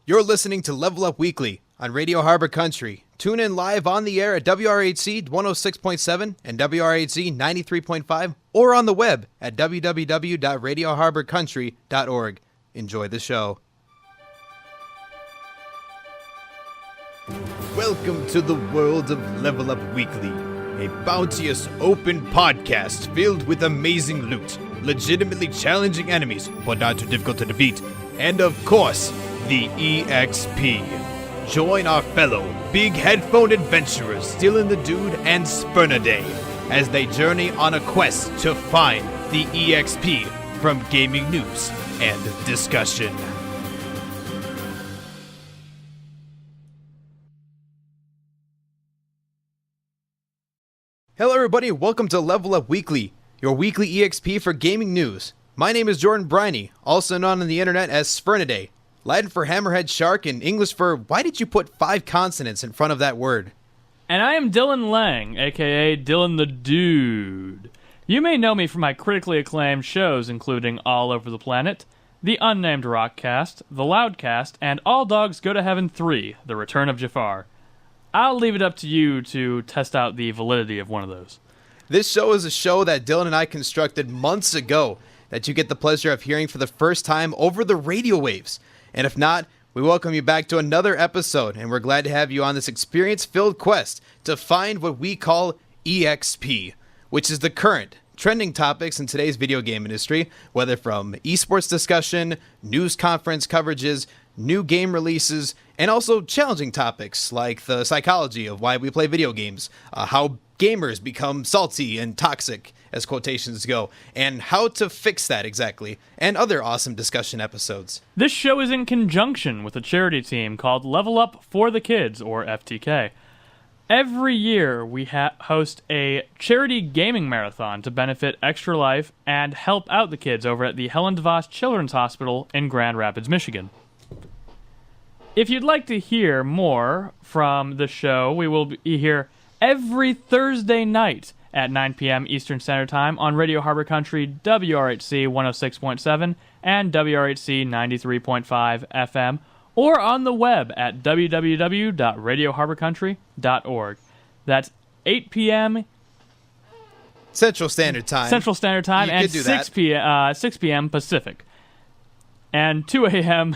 You're listening to Level Up Weekly on Radio Harbor Country. Tune in live on the air at WRHC 106.7 and WRHC 93.5 or on the web at www.radioharborcountry.org. Enjoy the show. Welcome to the world of Level Up Weekly, a bounteous, open podcast filled with amazing loot, legitimately challenging enemies, but not too difficult to defeat, and of course, the EXP. Join our fellow big headphone adventurers Dylan the Dude and Spernaday as they journey on a quest to find the EXP from gaming news and discussion. Hello everybody, welcome to Level Up Weekly, your weekly EXP for gaming news. My name is Jordan Briney, also known on the internet as Spernaday. Latin for hammerhead shark and English for why did you put 5 consonants in front of that word? And I am Dylan Lang, aka Dylan the Dude. You may know me from my critically acclaimed shows including All Over the Planet, The Unnamed Rockcast, The Loudcast, and All Dogs Go to Heaven 3, The Return of Jafar. I'll leave it up to you to test out the validity of one of those. This show is a show that Dylan and I constructed months ago that you get the pleasure of hearing for the first time over the radio waves. And if not, we welcome you back to another episode, and we're glad to have you on this experience-filled quest to find what we call EXP, which is the current trending topics in today's video game industry, whether from esports discussion, news conference coverages, new game releases, and also challenging topics like the psychology of why we play video games, how gamers become salty and toxic, as quotations go, and how to fix that exactly, and other awesome discussion episodes. This show is in conjunction with a charity team called Level Up for the Kids, or FTK. Every year, we host a charity gaming marathon to benefit Extra Life and help out the kids over at the Helen DeVos Children's Hospital in Grand Rapids, Michigan. If you'd like to hear more from the show, we will be here every Thursday night at 9 p.m. Eastern Standard Time on Radio Harbor Country, WRHC 106.7 and WRHC 93.5 FM, or on the web at www.radioharborcountry.org. That's 8 p.m. Central Standard Time. Central Standard Time and 6 p.m. Pacific. And 2 a.m.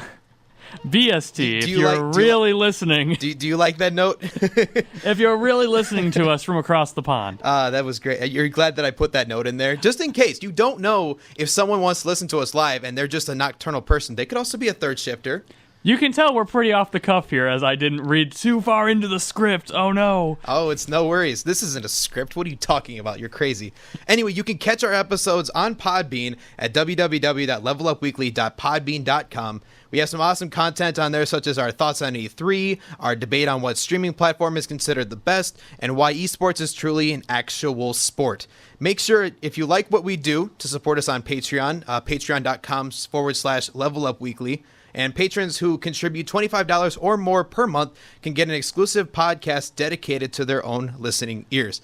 BST, if you're really listening. Do you like that note? If you're really listening to us from across the pond. That was great. You're glad that I put that note in there. Just in case. You don't know if someone wants to listen to us live and they're just a nocturnal person. They could also be a third shifter. You can tell we're pretty off the cuff here as I didn't read too far into the script. Oh, no. Oh, it's no worries. This isn't a script. What are you talking about? You're crazy. Anyway, you can catch our episodes on Podbean at www.levelupweekly.podbean.com. We have some awesome content on there, such as our thoughts on E3, our debate on what streaming platform is considered the best, and why esports is truly an actual sport. Make sure, if you like what we do, to support us on Patreon, patreon.com/levelupweekly. And patrons who contribute $25 or more per month can get an exclusive podcast dedicated to their own listening ears.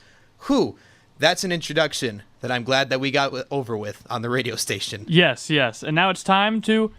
That's an introduction that I'm glad that we got over with on the radio station. Yes. And now it's time to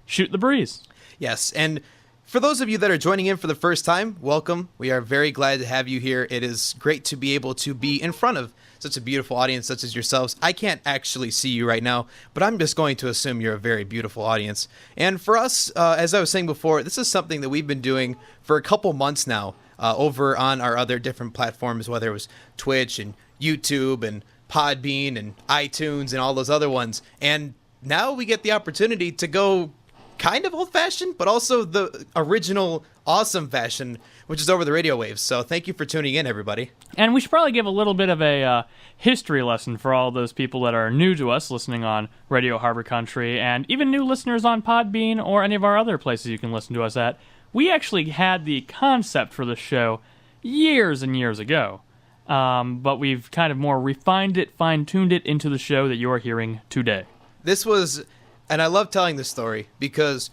shoot the breeze. Yes, and for those of you that are joining in for the first time, welcome. We are very glad to have you here. It is great to be able to be in front of such a beautiful audience such as yourselves. I can't actually see you right now, but I'm just going to assume you're a very beautiful audience. And for us, as I was saying before, this is something that we've been doing for a couple months now over on our other different platforms, whether it was Twitch and YouTube and Podbean and iTunes and all those other ones. And now we get the opportunity to go kind of old-fashioned, but also the original awesome fashion, which is over the radio waves. So thank you for tuning in, everybody. And we should probably give a little bit of a history lesson for all those people that are new to us listening on Radio Harbor Country, and even new listeners on Podbean or any of our other places you can listen to us at. We actually had the concept for the show years and years ago, but we've kind of more refined it, fine-tuned it into the show that you're hearing today. This was... And I love telling this story because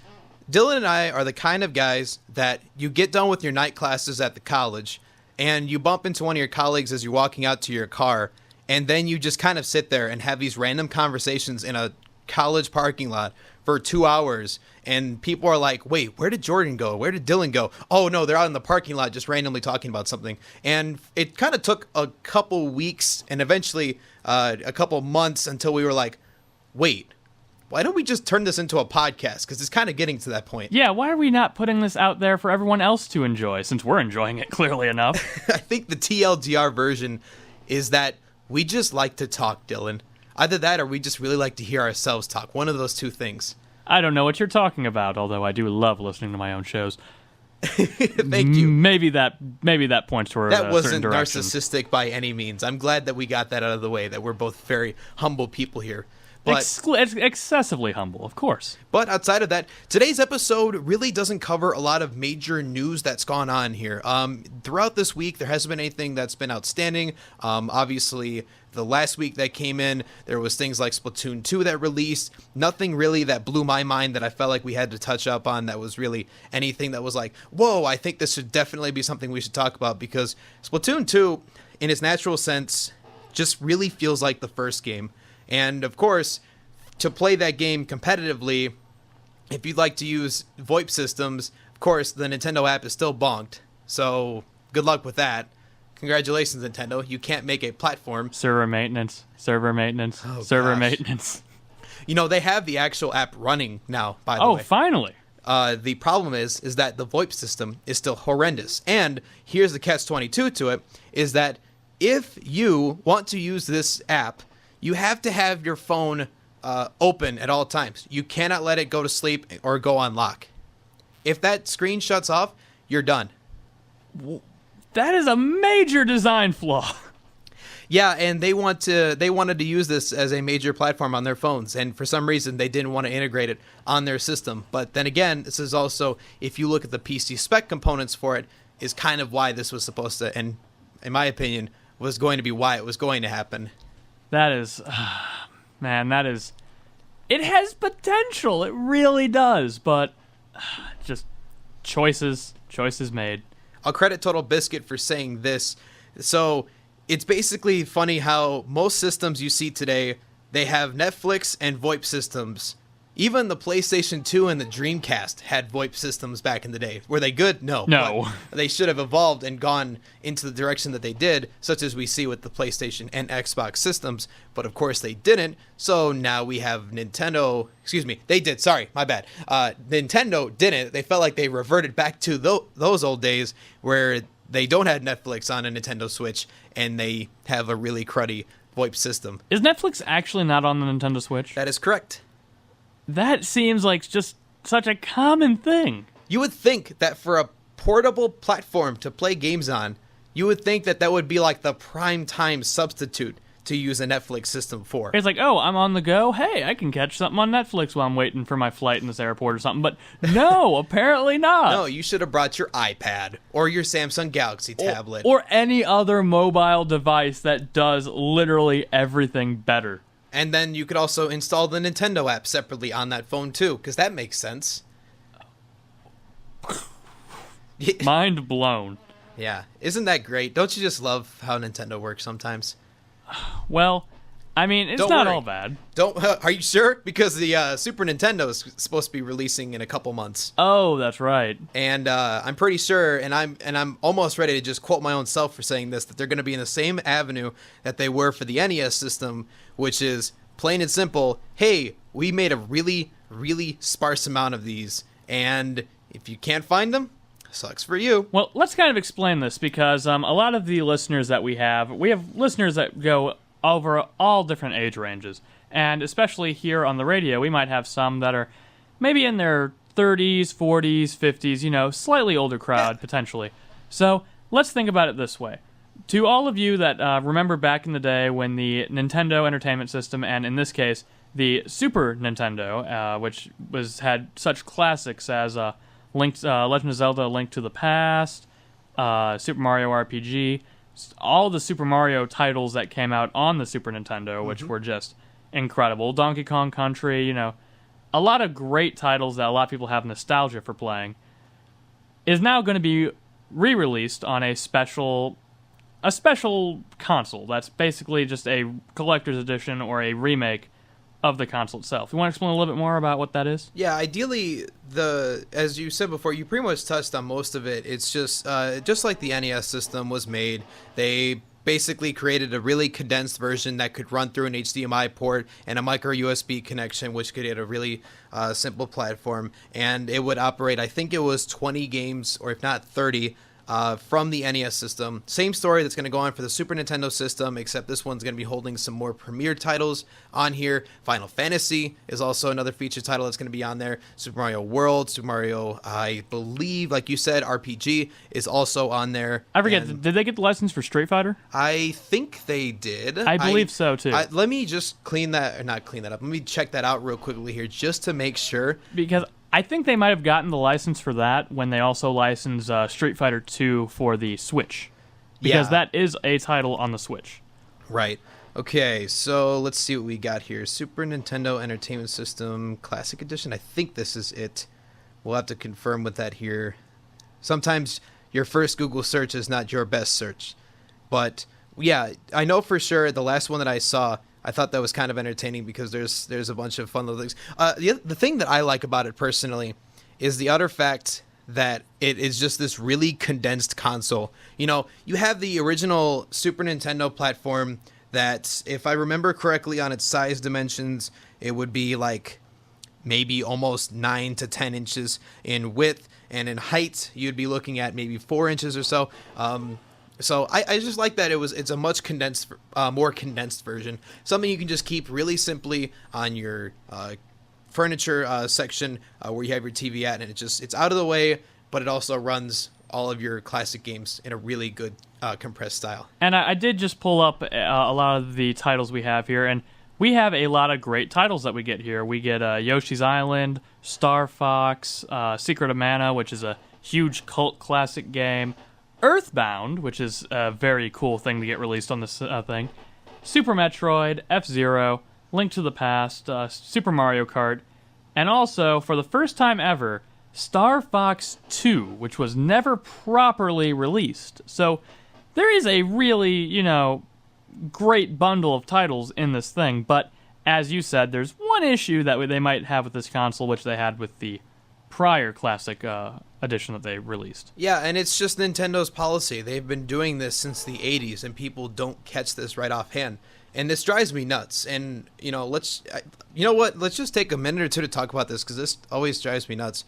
Dylan and I are the kind of guys that you get done with your night classes at the college and you bump into one of your colleagues as you're walking out to your car, and then you just kind of sit there and have these random conversations in a college parking lot for 2 hours, and people are like, wait, where did Jordan go? Where did Dylan go? Oh no, they're out in the parking lot just randomly talking about something. And it kind of took a couple weeks and eventually a couple months until we were like, wait, why don't we just turn this into a podcast? Because it's kind of getting to that point. Yeah, why are we not putting this out there for everyone else to enjoy, since we're enjoying it clearly enough? I think the TLDR version is that we just like to talk, Dylan. Either that or we just really like to hear ourselves talk. One of those two things. I don't know what you're talking about, although I do love listening to my own shows. Thank you. Maybe that points toward that wasn't certain direction. narcissistic by any means. I'm glad that we got that out of the way, that we're both very humble people here. But Excessively humble, of course. But outside of that, today's episode really doesn't cover a lot of major news that's gone on here. Throughout this week, there hasn't been anything that's been outstanding. Obviously, the last week that came in, there was things like Splatoon 2 that released. Nothing really that blew my mind that I felt like we had to touch up on that was really anything that was like, whoa, I think this should definitely be something we should talk about, because Splatoon 2, in its natural sense, just really feels like the first game. And of course, to play that game competitively, if you'd like to use VoIP systems, of course, the Nintendo app is still bonked. So good luck with that. Congratulations, Nintendo. You can't make a platform. Server maintenance. Oh, server gosh. maintenance. You know, they have the actual app running now, by the way. Oh, finally. The problem is that the VoIP system is still horrendous. And here's the catch-22 to it, is that if you want to use this app, you have to have your phone open at all times. You cannot let it go to sleep or go on lock. If that screen shuts off, you're done. That is a major design flaw. Yeah, and they wanted to use this as a major platform on their phones, and for some reason they didn't want to integrate it on their system. But then again, this is also, if you look at the PC spec components for it, is kind of why this was supposed to, and in my opinion, was going to be why it was going to happen. That is, man, it has potential. It really does, but just choices made. I'll credit Total Biscuit for saying this. So it's basically funny how most systems you see today, they have Netflix and VoIP systems. Even the PlayStation 2 and the Dreamcast had VoIP systems back in the day. Were they good? No. No. But they should have evolved and gone into the direction that they did, such as we see with the PlayStation and Xbox systems. But of course they didn't. So now we have Nintendo. Excuse me. They did. Sorry. My bad. Nintendo didn't. They felt like they reverted back to those old days where they don't have Netflix on a Nintendo Switch and they have a really cruddy VoIP system. Is Netflix actually not on the Nintendo Switch? That is correct. That seems like just such a common thing. You would think that for a portable platform to play games on, you would think that that would be like the prime time substitute to use a Netflix system for. It's like, oh, I'm on the go. Hey, I can catch something on Netflix while I'm waiting for my flight in this airport or something. But no, apparently not. No, you should have brought your iPad or your Samsung Galaxy tablet. Or any other mobile device that does literally everything better. And then you could also install the Nintendo app separately on that phone too, because that makes sense. Mind blown. Yeah. Isn't that great? Don't you just love how Nintendo works sometimes? Well, I mean, it's not all bad. Are you sure? Because the Super Nintendo is supposed to be releasing in a couple months. Oh, that's right. And I'm pretty sure, and I'm almost ready to just quote my own self for saying this, that they're going to be in the same avenue that they were for the NES system, which is plain and simple. Hey, we made a really, really sparse amount of these, and if you can't find them, sucks for you. Well, let's kind of explain this, because a lot of the listeners that we have listeners that go over all different age ranges. And especially here on the radio, we might have some that are maybe in their 30s, 40s, 50s, slightly older crowd, potentially. So let's think about it this way. To all of you that remember back in the day when the Nintendo Entertainment System, and in this case, the Super Nintendo, which had such classics as Legend of Zelda: Link to the Past, Super Mario RPG, all the Super Mario titles that came out on the Super Nintendo, which were just incredible. Donkey Kong Country, a lot of great titles that a lot of people have nostalgia for playing, is now going to be re-released on a special console that's basically just a collector's edition or a remake of the console itself. You want to explain a little bit more about what that is? Yeah, ideally, as you said before, you pretty much touched on most of it. It's just like the NES system was made, they basically created a really condensed version that could run through an HDMI port and a micro USB connection, which could hit a really simple platform, and it would operate, I think it was 20 games, or if not 30, from the NES system. Same story that's going to go on for the Super Nintendo system, except this one's going to be holding some more premier titles on here. Final Fantasy is also another feature title that's going to be on there. Super Mario World, Super Mario, I believe, like you said, RPG is also on there. I forget, did they get the license for Street Fighter? I think they did. I believe so, too. Let me just not clean that up. Let me check that out real quickly here, just to make sure. Because I think they might have gotten the license for that when they also licensed Street Fighter 2 for the Switch. Because that is a title on the Switch. Right. Okay, so let's see what we got here. Super Nintendo Entertainment System Classic Edition. I think this is it. We'll have to confirm with that here. Sometimes your first Google search is not your best search. But yeah, I know for sure the last one that I saw, I thought that was kind of entertaining because there's a bunch of fun little things. The thing that I like about it personally is the utter fact that it is just this really condensed console. You know, you have the original Super Nintendo platform that, if I remember correctly on its size dimensions, it would be like maybe almost 9 to 10 inches in width, and in height you'd be looking at maybe 4 inches or so. So I just like that it's a much more condensed version. Something you can just keep really simply on your furniture section where you have your TV at, and it's out of the way, but it also runs all of your classic games in a really good compressed style. And I did just pull up a lot of the titles we have here, and we have a lot of great titles that we get here. We get Yoshi's Island, Star Fox, Secret of Mana, which is a huge cult classic game, Earthbound, which is a very cool thing to get released on this thing, Super Metroid, F-Zero, Link to the Past, Super Mario Kart, and also, for the first time ever, Star Fox 2, which was never properly released. So there is a really, great bundle of titles in this thing, but as you said, there's one issue that they might have with this console, which they had with the prior classic edition that they released. Yeah, and it's just Nintendo's policy. They've been doing this since the 80s, and people don't catch this right offhand. And this drives me nuts. And, let's just take a minute or two to talk about this, because this always drives me nuts.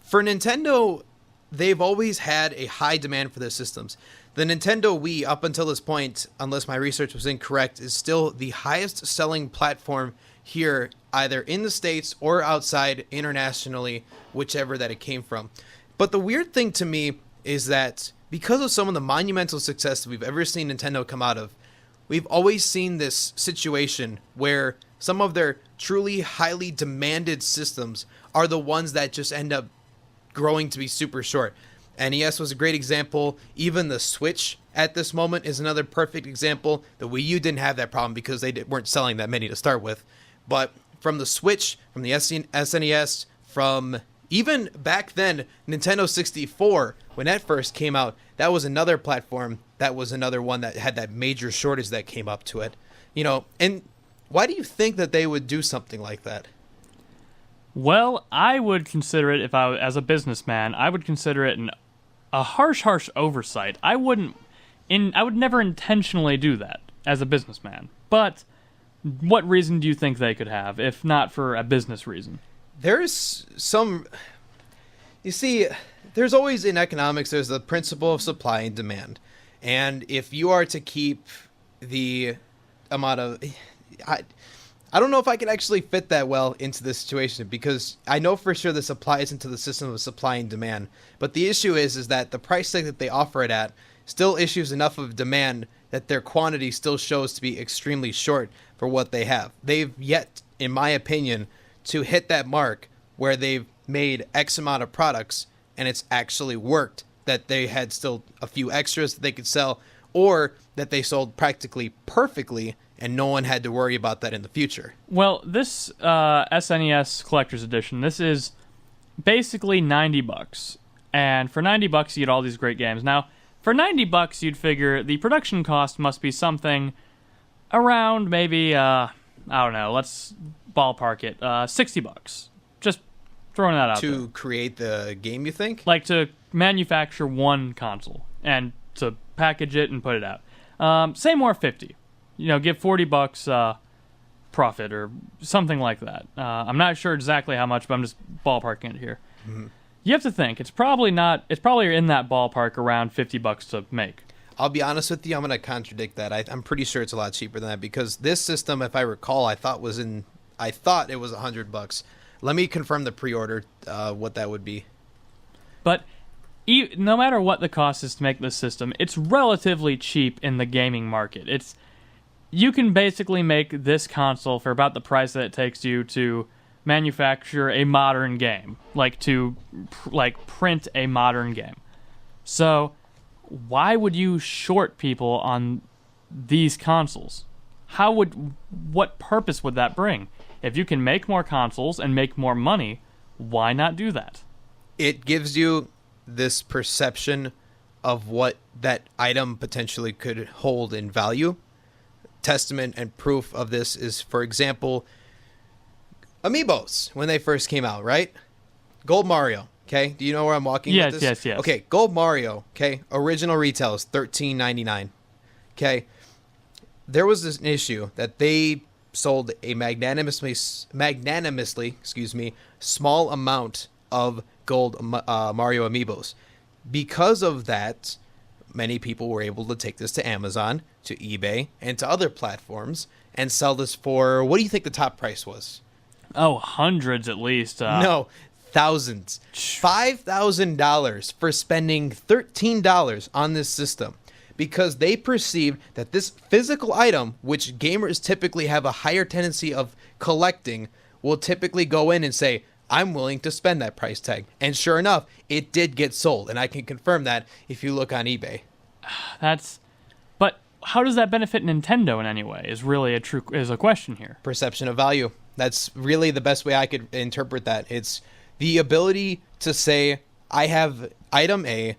For Nintendo, they've always had a high demand for their systems. The Nintendo Wii, up until this point, unless my research was incorrect, is still the highest selling platform here, either in the States or outside internationally, whichever that it came from. But the weird thing to me is that because of some of the monumental success that we've ever seen Nintendo come out of, we've always seen this situation where some of their truly highly demanded systems are the ones that just end up growing to be super short. NES was a great example. Even the Switch at this moment is another perfect example. The Wii U didn't have that problem because they weren't selling that many to start with. But from the Switch, from the SNES, from even back then, Nintendo 64, when that first came out, that was another platform. That was another one that had that major shortage that came up to it. And why do you think that they would do something like that? Well, I would consider it, as a businessman, I would consider it a harsh oversight. I would never intentionally do that as a businessman. But what reason do you think they could have, if not for a business reason? There's always in economics, there's the principle of supply and demand. And if you are to keep the amount of... I don't know if I can actually fit that well into this situation, because I know for sure this applies into the system of supply and demand. But the issue is that the price tag that they offer it at still issues enough of demand that their quantity still shows to be extremely short for what they have. They've yet, in my opinion, to hit that mark where they've made X amount of products and it's actually worked, that they had still a few extras that they could sell, or that they sold practically perfectly and no one had to worry about that in the future. Well, this SNES Collector's Edition, this is basically $90. And for $90, you get all these great games. Now, for $90, you'd figure the production cost must be something around maybe, I don't know, let's ballpark it, $60. Just throwing that out there. To create the game, you think? Like to manufacture one console and to package it and put it out. Say more 50. Give $40 profit or something like that. I'm not sure exactly how much, but I'm just ballparking it here. Mm-hmm. You have to think it's probably in that ballpark around $50 to make. I'll be honest with you, I'm going to contradict that. I'm pretty sure it's a lot cheaper than that because this system, if I recall, I thought it was $100. Let me confirm the pre-order, what that would be. But no matter what the cost is to make this system, it's relatively cheap in the gaming market. You can basically make this console for about the price that it takes you to manufacture a modern game, to print a modern game. So why would you short people on these consoles? What purpose would that bring? If you can make more consoles and make more money, why not do that? It gives you this perception of what that item potentially could hold in value. Testament and proof of this is, for example, Amiibos when they first came out, right? Gold Mario, okay? Do you know where I'm walking with this? Yes. Okay, Gold Mario, okay? Original retail is $13.99, okay? There was this issue that they sold a magnanimously, small amount of Gold Mario Amiibos. Because of that, many people were able to take this to Amazon, to eBay, and to other platforms and sell this for, what do you think the top price was? Oh, hundreds at least. No, thousands. $5,000 for spending $13 on this system because they perceived that this physical item, which gamers typically have a higher tendency of collecting, will typically go in and say, I'm willing to spend that price tag. And sure enough, it did get sold. And I can confirm that if you look on eBay. But how does that benefit Nintendo in any way is really a question here. Perception of value. That's really the best way I could interpret that. It's the ability to say, I have item A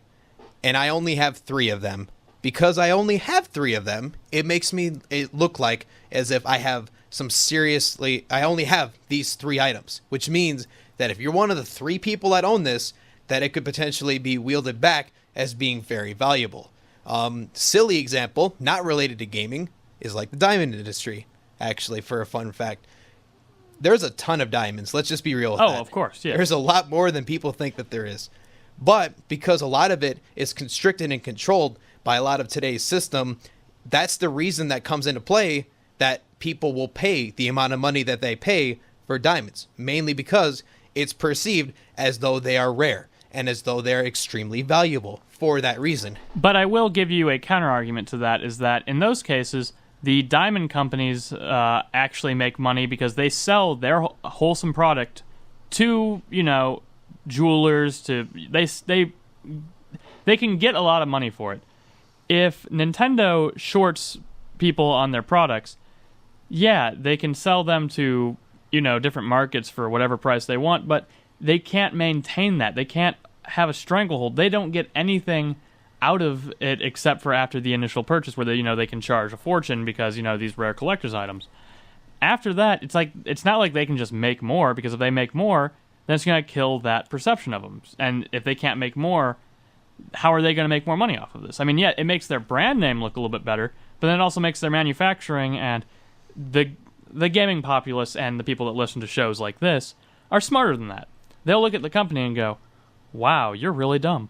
and I only have 3 of them. Because I only have 3 of them, it makes it look like as if I have I only have these 3 items, which means that if you're one of the 3 people that own this, that it could potentially be wielded back as being very valuable. Silly example, not related to gaming, is like the diamond industry, actually, for a fun fact. There's a ton of diamonds. Let's just be real with that. Oh, of course, yeah. There's a lot more than people think that there is. But because a lot of it is constricted and controlled by a lot of today's system, that's the reason that comes into play that people will pay the amount of money that they pay for diamonds, mainly because it's perceived as though they are rare and as though they're extremely valuable for that reason. But I will give you a counter-argument to that, is that in those cases, the diamond companies actually make money because they sell their wholesome product to, jewelers, they can get a lot of money for it. If Nintendo shorts people on their products, yeah, they can sell them to, different markets for whatever price they want, but they can't maintain that. They can't have a stranglehold. They don't get anything out of it except for after the initial purchase where they can charge a fortune because, these rare collector's items. After that, it's not like they can just make more, because if they make more, then it's going to kill that perception of them. And if they can't make more, how are they going to make more money off of this? I mean, yeah, it makes their brand name look a little bit better, but then it also makes their manufacturing, and the gaming populace and the people that listen to shows like this are smarter than that. They'll look at the company and go, wow, you're really dumb.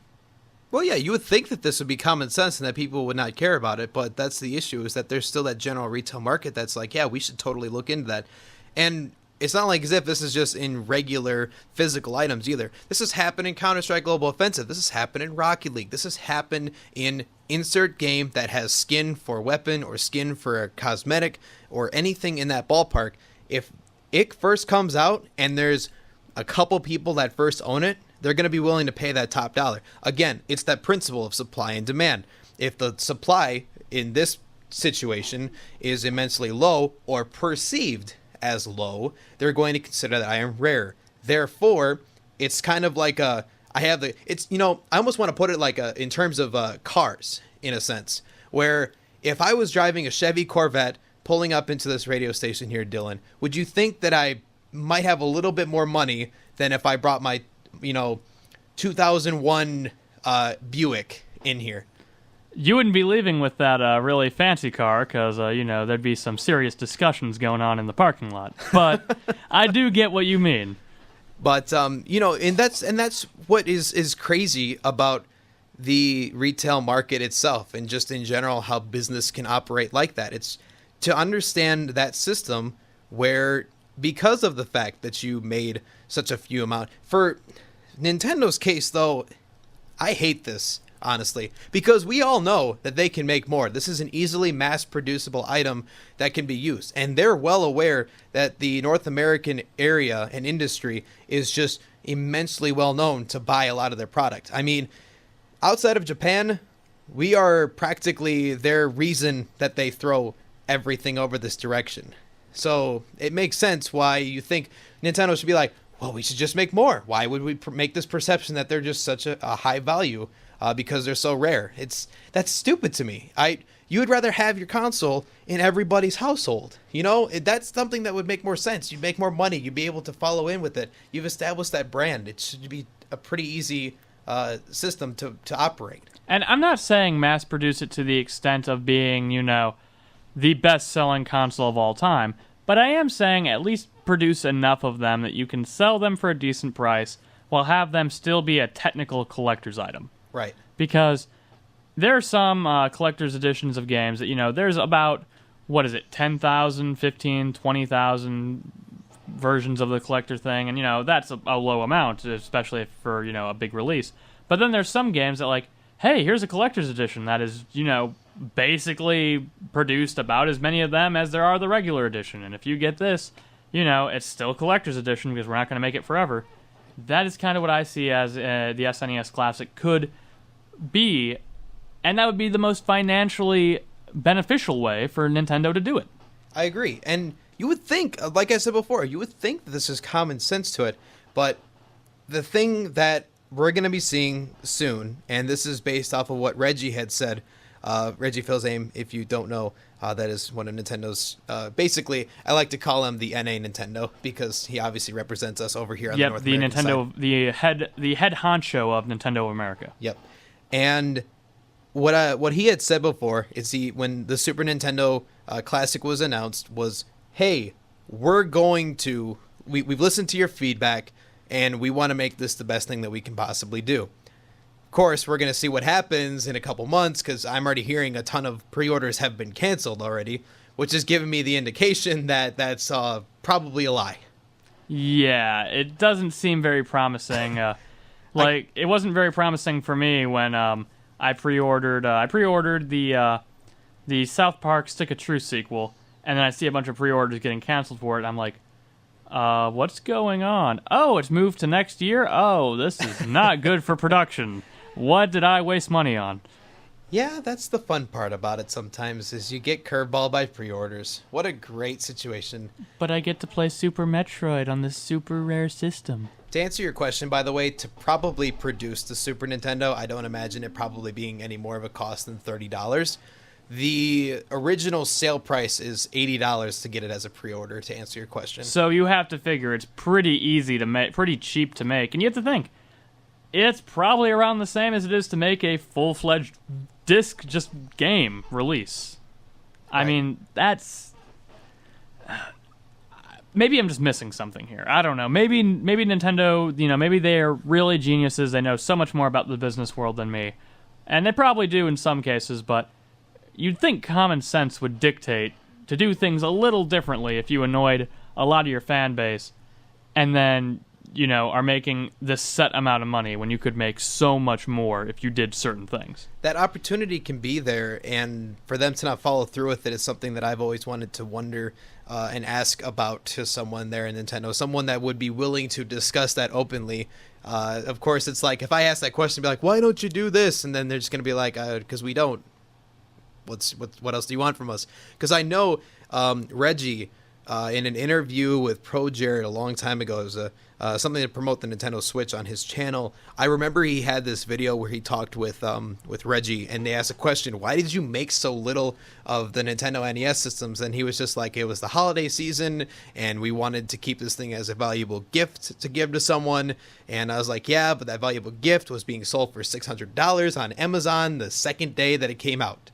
Well, yeah, you would think that this would be common sense and that people would not care about it, but that's the issue, is that there's still that general retail market that's like, yeah, we should totally look into that. And it's not like as if this is just in regular physical items either. This has happened in Counter-Strike Global Offensive. This has happened in Rocket League. This has happened in insert game that has skin for a weapon or skin for a cosmetic or anything in that ballpark. If it first comes out and there's a couple people that first own it, they're going to be willing to pay that top dollar. Again, it's that principle of supply and demand. If the supply in this situation is immensely low or perceived as low, they're going to consider that I am rare. Therefore, it's kind of like I almost want to put it like in terms of cars, in a sense, where if I was driving a Chevy Corvette pulling up into this radio station here, Dylan, would you think that I might have a little bit more money than if I brought my, 2001 Buick in here? You wouldn't be leaving with that really fancy car because, there'd be some serious discussions going on in the parking lot. But I do get what you mean. But, and that's what is crazy about the retail market itself and just in general how business can operate like that. It's to understand that system where, because of the fact that you made such a few amount. For Nintendo's case, though, I hate this, honestly, because we all know that they can make more. This is an easily mass-producible item that can be used, and they're well aware that the North American area and industry is just immensely well known to buy a lot of their product. I mean, outside of Japan, we are practically their reason that they throw everything over this direction. So it makes sense why you think Nintendo should be like, well, we should just make more. Why would we make this perception that they're just such a high value because they're so rare? That's stupid to me. You would rather have your console in everybody's household. That's something that would make more sense. You'd make more money. You'd be able to follow in with it. You've established that brand. It should be a pretty easy system to operate. And I'm not saying mass produce it to the extent of being, the best-selling console of all time, but I am saying at least produce enough of them that you can sell them for a decent price while have them still be a technical collector's item. Right. Because there are some collector's editions of games that, there's about, 10,000, 15, 20,000 versions of the collector thing, and, that's a low amount, especially for, a big release. But then there's some games that, hey, here's a collector's edition that is, basically produced about as many of them as there are the regular edition. And if you get this, it's still collector's edition because we're not going to make it forever. That is kind of what I see as the SNES Classic could be, and that would be the most financially beneficial way for Nintendo to do it. I agree. And you would think, like I said before, you would think that this is common sense to it, but the thing that we're going to be seeing soon, and this is based off of what Reggie had said, Reggie Fils-Aime, if you don't know, that is one of Nintendo's, basically, I like to call him the NA Nintendo, because he obviously represents us over here on the North American side. The head honcho of Nintendo of America. Yep. And what he had said before is when the Super Nintendo Classic was announced was, hey, we've listened to your feedback, and we want to make this the best thing that we can possibly do. Of course, we're going to see what happens in a couple months, because I'm already hearing a ton of pre-orders have been canceled already, which is giving me the indication that that's probably a lie. Yeah, it doesn't seem very promising. It wasn't very promising for me when I pre-ordered the South Park Stick of Truth sequel, and then I see a bunch of pre-orders getting canceled for it. I'm like, what's going on? Oh, it's moved to next year? Oh, this is not good for production. What did I waste money on? Yeah, that's the fun part about it sometimes, is you get curveballed by pre-orders. What a great situation. But I get to play Super Metroid on this super rare system. To answer your question, by the way, to probably produce the Super Nintendo, I don't imagine it probably being any more of a cost than $30. The original sale price is $80 to get it as a pre-order, to answer your question. So you have to figure it's pretty easy to make, pretty cheap to make. And you have to think, it's probably around the same as it is to make a full-fledged disc just game release. Right. I mean, that's... Maybe I'm just missing something here. I don't know. Maybe Nintendo, maybe they're really geniuses. They know so much more about the business world than me. And they probably do in some cases, but you'd think common sense would dictate to do things a little differently if you annoyed a lot of your fan base and then, are making this set amount of money when you could make so much more if you did certain things. That opportunity can be there, and for them to not follow through with it is something that I've always wanted to wonder and ask about to someone there in Nintendo, someone that would be willing to discuss that openly. Of course, it's like, if I ask that question, be like, why don't you do this? And then they're just going to be like, because we don't. What else do you want from us? Because I know Reggie in an interview with Pro Jared a long time ago. It was something to promote the Nintendo Switch on his channel. I remember he had this video where he talked with Reggie, and they asked a question: why did you make so little of the Nintendo NES systems? And he was just like, it was the holiday season, and we wanted to keep this thing as a valuable gift to give to someone. And I was like, yeah, but that valuable gift was being sold for $600 on Amazon the second day that it came out.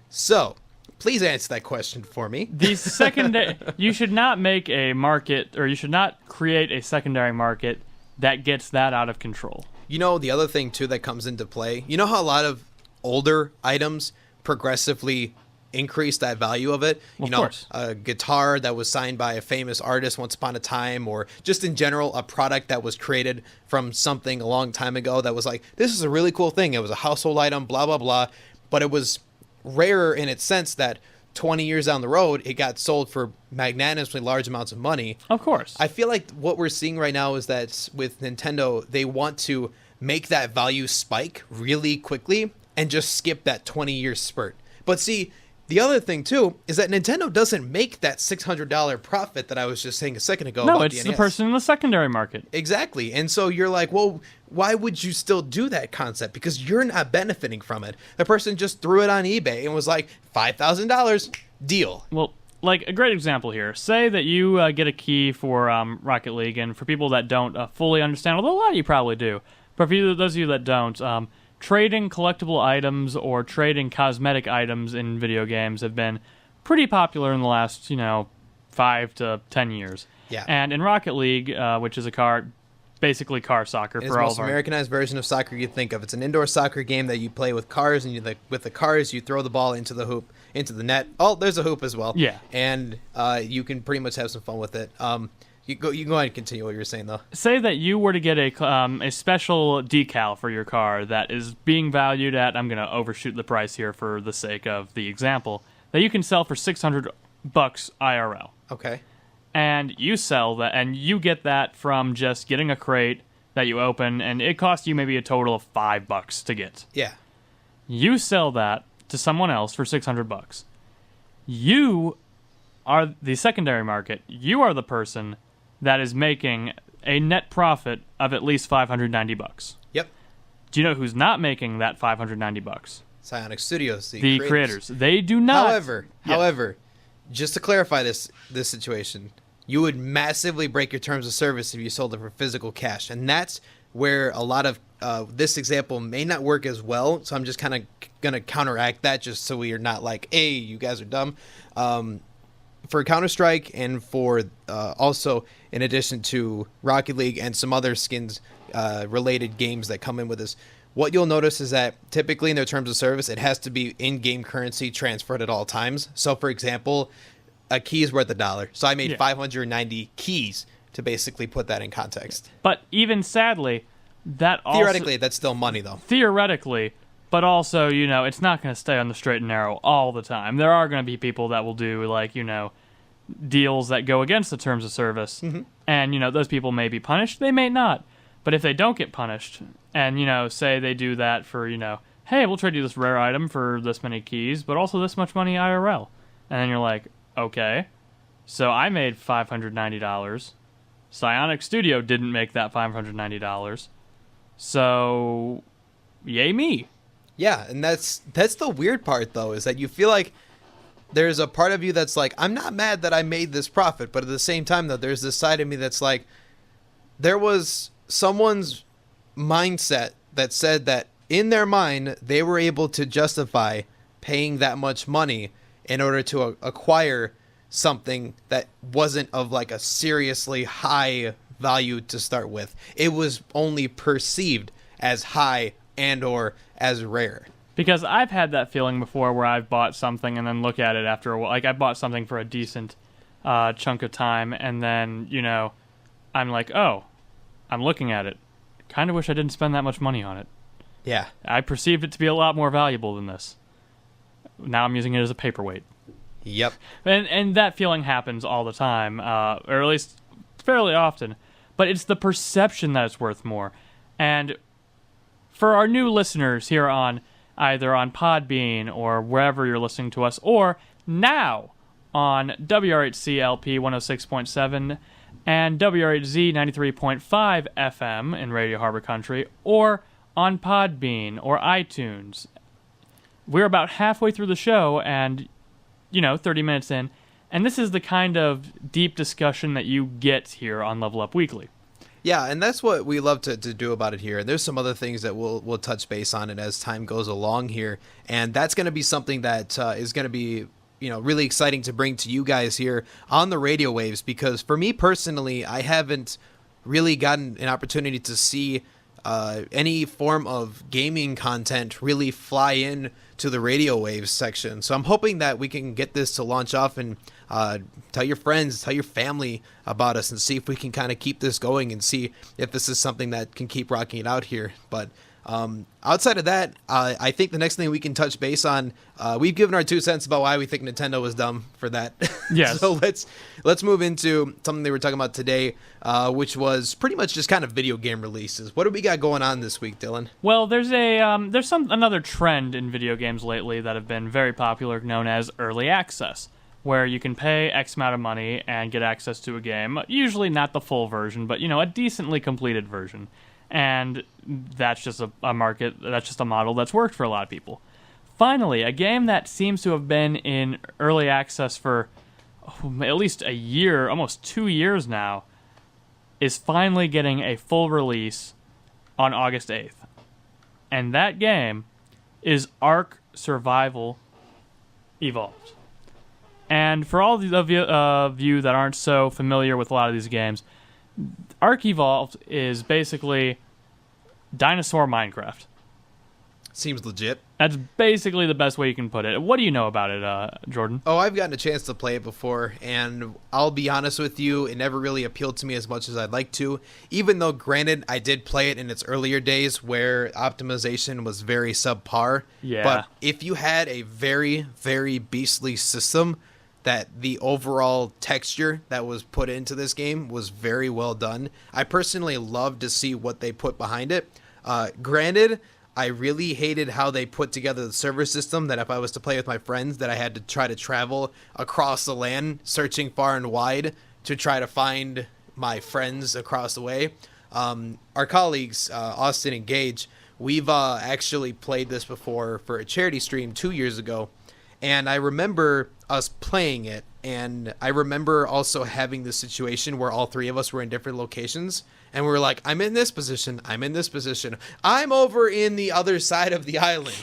So, please answer that question for me. The secondary, you should not make a market, or you should not create a secondary market that gets that out of control. You know, the other thing, too, that comes into play, you know how a lot of older items progressively increase that value of it? Well, you know, of course. A guitar that was signed by a famous artist once upon a time, or just in general, a product that was created from something a long time ago that was like, this is a really cool thing. It was a household item, blah, blah, blah. But it was rarer in its sense that 20 years down the road, it got sold for magnanimously large amounts of money. Of course. I feel like what we're seeing right now is that with Nintendo, they want to make that value spike really quickly and just skip that 20-year spurt. But see, the other thing, too, is that Nintendo doesn't make that $600 profit that I was just saying a second ago. No, about it's the the person in the secondary market. Exactly. And so you're like, well, why would you still do that concept? Because you're not benefiting from it. The person just threw it on eBay and was like, $5,000, deal. Well, like a great example here. Say that you get a key for Rocket League, and for people that don't fully understand, although a lot of you probably do, but for those of you that don't, trading collectible items or trading cosmetic items in video games have been pretty popular in the last, 5 to 10 years. Yeah. And in Rocket League, which is basically car soccer It's for the all most of our... Americanized version of soccer you think of. It's an indoor soccer game that you play with cars, and with the cars, you throw the ball into the hoop, into the net. Oh, there's a hoop as well. Yeah. And you can pretty much have some fun with it. You can go ahead and continue what you were saying, though. Say that you were to get a special decal for your car that is being valued at, I'm going to overshoot the price here for the sake of the example, that you can sell for $600 IRL. Okay. And you sell that, and you get that from just getting a crate that you open, and it costs you maybe a total of $5 to get. Yeah. You sell that to someone else for $600. You are the secondary market. You are the person that is making a net profit of at least $590. Yep. Do you know who's not making that $590? Psionic Studios, The creators. They do not. However, just to clarify this situation, you would massively break your terms of service if you sold it for physical cash, and that's where a lot of this example may not work as well. So I'm just kind of gonna counteract that, just so we are not like, hey, you guys are dumb. For Counter-Strike and for also in addition to Rocket League and some other skins related games that come in with this, what you'll notice is that typically in their terms of service, it has to be in-game currency transferred at all times. So for example, a key is worth $1. So I made 590 keys to basically put that in context. But even sadly, that also... Theoretically, that's still money though. Theoretically, but also, it's not going to stay on the straight and narrow all the time. There are going to be people that will do, like, deals that go against the terms of service. Mm-hmm. And, those people may be punished. They may not. But if they don't get punished, and, say they do that for, hey, we'll trade you this rare item for this many keys, but also this much money IRL. And then you're like, okay. So I made $590. Psionic Studio didn't make that $590. So, yay me. Yeah, and that's the weird part, though, is that you feel like there's a part of you that's like, I'm not mad that I made this profit, but at the same time, though, there's this side of me that's like, there was someone's mindset that said that in their mind, they were able to justify paying that much money in order to acquire something that wasn't of like a seriously high value to start with. It was only perceived as high and or as rare. Because I've had that feeling before where I've bought something and then look at it after a while. Like, I bought something for a decent chunk of time, and then, I'm like, oh, I'm looking at it. Kind of wish I didn't spend that much money on it. Yeah. I perceived it to be a lot more valuable than this. Now I'm using it as a paperweight. Yep. And that feeling happens all the time, or at least fairly often. But it's the perception that it's worth more. And for our new listeners here on either on Podbean or wherever you're listening to us, or now on WRHC-LP 106.7 and WRHZ 93.5 FM in Radio Harbor Country, or on Podbean or iTunes. We're about halfway through the show and, 30 minutes in, and this is the kind of deep discussion that you get here on Level Up Weekly. Yeah, and that's what we love to do about it here. And there's some other things that we'll touch base on it as time goes along here. And that's going to be something that is going to be, really exciting to bring to you guys here on the radio waves. Because for me personally, I haven't really gotten an opportunity to see any form of gaming content really fly in to the radio waves section. So I'm hoping that we can get this to launch off and tell your friends, tell your family about us, and see if we can kind of keep this going and see if this is something that can keep rocking it out here. But outside of that, I think the next thing we can touch base on, we've given our 2 cents about why we think Nintendo was dumb for that. Yes. So let's move into something they were talking about today, which was pretty much just kind of video game releases. What do we got going on this week, Dylan? Well, there's another trend in video games lately that have been very popular, known as early access, where you can pay X amount of money and get access to a game, usually not the full version, but a decently completed version. And that's just a model that's worked for a lot of people. Finally, a game that seems to have been in early access for at least a year, almost 2 years now, is finally getting a full release on August 8th. And that game is Ark Survival Evolved. And for all of you that aren't so familiar with a lot of these games, Ark Evolved is basically dinosaur Minecraft. Seems legit. That's basically the best way you can put it. What do you know about it, Jordan? Oh, I've gotten a chance to play it before, and I'll be honest with you, it never really appealed to me as much as I'd like to, even though, granted, I did play it in its earlier days where optimization was very subpar. Yeah. But if you had a very, very beastly system, that the overall texture that was put into this game was very well done. I personally love to see what they put behind it. Granted, I really hated how they put together the server system, that if I was to play with my friends, that I had to try to travel across the land, searching far and wide to try to find my friends across the way. Our colleagues, Austin and Gage, we've actually played this before for a charity stream 2 years ago. And I remember us playing it, and I remember also having the situation where all three of us were in different locations, and we were like, I'm in this position, I'm in this position, I'm over in the other side of the island.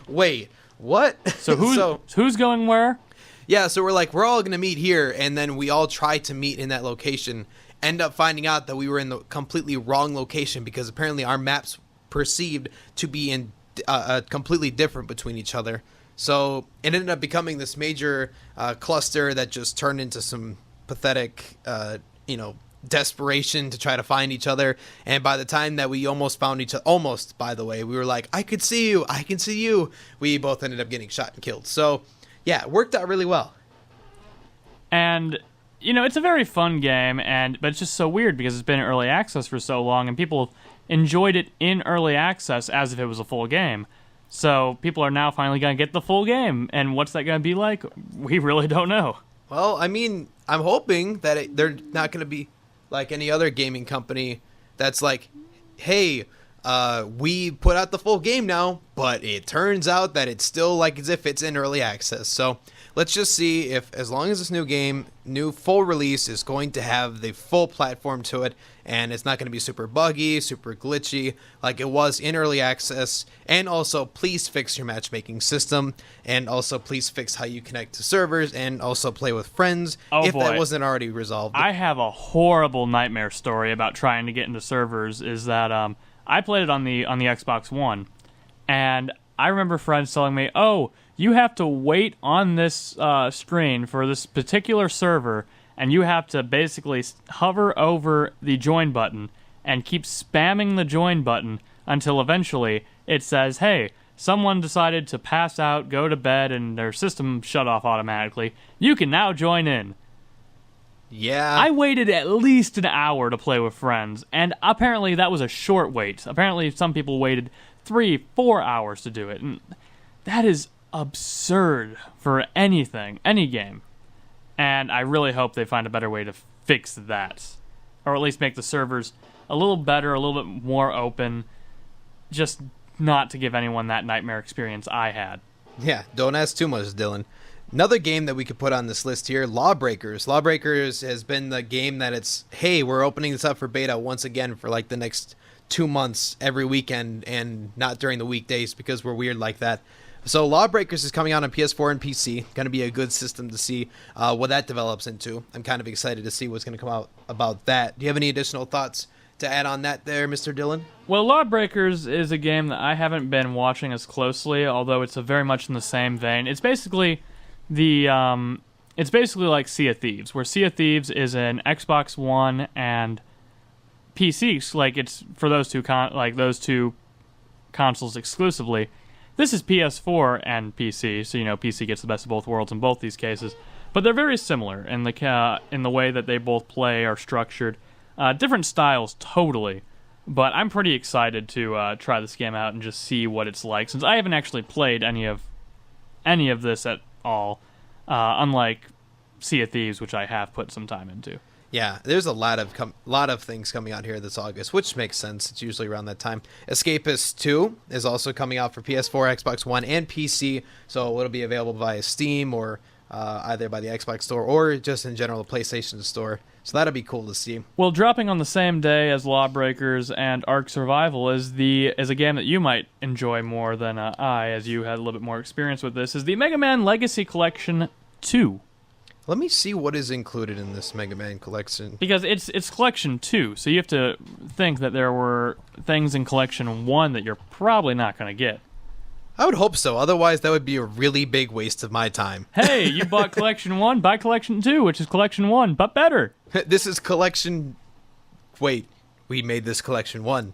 Wait, what? So who's going where? Yeah, so we're like, we're all going to meet here, and then we all try to meet in that location, end up finding out that we were in the completely wrong location, because apparently our maps perceived to be in completely different between each other. So it ended up becoming this major cluster that just turned into some pathetic, desperation to try to find each other. And by the time that we almost found each other, by the way, we were like, I could see you, I can see you. We both ended up getting shot and killed. So yeah, it worked out really well. And, it's a very fun game, but it's just so weird because it's been in early access for so long, and people enjoyed it in early access as if it was a full game. So people are now finally going to get the full game. And what's that going to be like? We really don't know. Well, I mean, I'm hoping that they're not going to be like any other gaming company that's like, hey, we put out the full game now, but it turns out that it's still like as if it's in early access. So let's just see if, as long as this new full release is going to have the full platform to it, and it's not going to be super buggy, super glitchy like it was in early access. And also, please fix your matchmaking system, and also please fix how you connect to servers, and also play with friends that wasn't already resolved. I have a horrible nightmare story about trying to get into servers. Is that I played it on the Xbox One, and I remember friends telling me, "Oh, you have to wait on this screen for this particular server, and you have to basically hover over the join button and keep spamming the join button until eventually it says, hey, someone decided to pass out, go to bed, and their system shut off automatically. You can now join in." Yeah. I waited at least an hour to play with friends, and apparently that was a short wait. Apparently some people waited 3-4 hours to do it, and that is absurd for any game. And I really hope they find a better way to fix that. Or at least make the servers a little better, a little bit more open, just not to give anyone that nightmare experience I had. Yeah, don't ask too much, Dylan. Another game that we could put on this list here, Lawbreakers. Lawbreakers has been the game that it's, hey, we're opening this up for beta once again for like the next 2 months every weekend and not during the weekdays because we're weird like that. So Lawbreakers is coming out on PS4 and PC. Going to be a good system to see what that develops into. I'm kind of excited to see what's going to come out about that. Do you have any additional thoughts to add on that there, Mr. Dylan? Well, Lawbreakers is a game that I haven't been watching as closely, although it's very much in the same vein. It's basically it's basically like Sea of Thieves, where Sea of Thieves is an Xbox One and PC, like it's for those two consoles exclusively. This is PS4 and PC, so PC gets the best of both worlds in both these cases. But they're very similar in the way that they both play are structured. Different styles, totally. But I'm pretty excited to try this game out and just see what it's like, since I haven't actually played any of this at all, unlike Sea of Thieves, which I have put some time into. Yeah, there's a lot of things coming out here this August, which makes sense. It's usually around that time. Escapist 2 is also coming out for PS4, Xbox One, and PC, so it'll be available via Steam or either by the Xbox Store or just in general the PlayStation Store. So that'll be cool to see. Well, dropping on the same day as Lawbreakers and Ark Survival is a game that you might enjoy more than I, as you had a little bit more experience with this, is the Mega Man Legacy Collection 2. Let me see what is included in this Mega Man collection. Because it's Collection 2, so you have to think that there were things in Collection 1 that you're probably not going to get. I would hope so. Otherwise, that would be a really big waste of my time. Hey, you bought Collection 1, buy Collection 2, which is Collection 1, but better. This is Collection... Wait, we made this Collection 1.